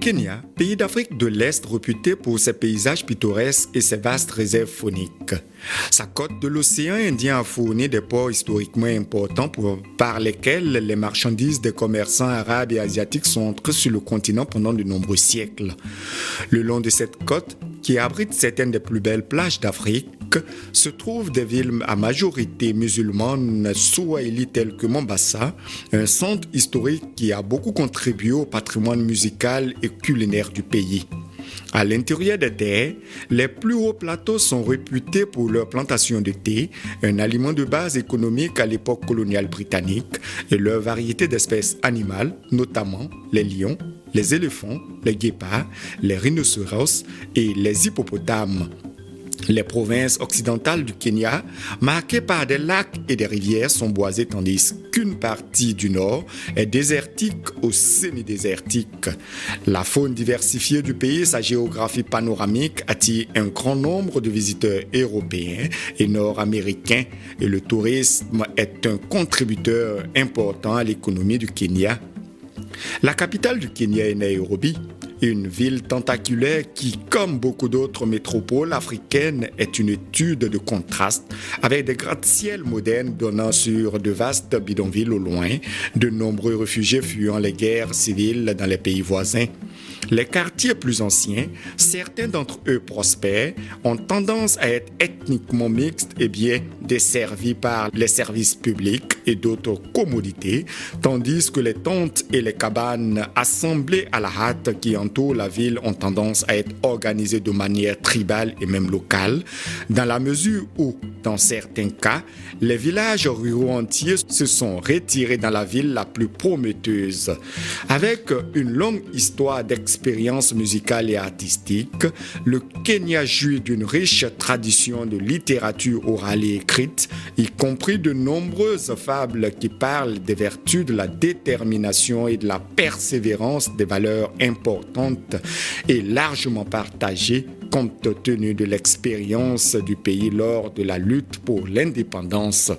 Kenya, pays d'Afrique de l'Est réputé pour ses paysages pittoresques et ses vastes réserves fauniques. Sa côte de l'océan Indien a fourni des ports historiquement importants par lesquels les marchandises des commerçants arabes et asiatiques sont entrées sur le continent pendant de nombreux siècles. Le long de cette côte, qui abrite certaines des plus belles plages d'Afrique, se trouvent des villes à majorité musulmane swahili telles que Mombasa, un centre historique qui a beaucoup contribué au patrimoine musical et culinaire du pays. À l'intérieur des terres, les plus hauts plateaux sont réputés pour leur plantation de thé, un aliment de base économique à l'époque coloniale britannique, et leur variété d'espèces animales, notamment les lions, les éléphants, les guépards, les rhinocéros et les hippopotames. Les provinces occidentales du Kenya, marquées par des lacs et des rivières, sont boisées tandis qu'une partie du nord est désertique ou semi-désertique. La faune diversifiée du pays et sa géographie panoramique attirent un grand nombre de visiteurs européens et nord-américains et le tourisme est un contributeur important à l'économie du Kenya. La capitale du Kenya est Nairobi, une ville tentaculaire qui, comme beaucoup d'autres métropoles africaines, est une étude de contraste avec des gratte-ciels modernes donnant sur de vastes bidonvilles au loin, de nombreux réfugiés fuyant les guerres civiles dans les pays voisins. Les quartiers plus anciens, certains d'entre eux prospères, ont tendance à être ethniquement mixtes et bien desservis par les services publics et d'autres commodités, tandis que les tentes et les cabanes assemblées à la hâte qui entourent la ville ont tendance à être organisées de manière tribale et même locale, dans la mesure où, dans certains cas, les villages ruraux entiers se sont retirés dans la ville la plus prometteuse. Avec une longue histoire d'expérience musicale et artistique, le Kenya jouit d'une riche tradition de littérature orale et écrite, y compris de nombreuses fables qui parlent des vertus de la détermination et de la persévérance, des valeurs importantes et largement partagées compte tenu de l'expérience du pays lors de la lutte pour l'indépendance.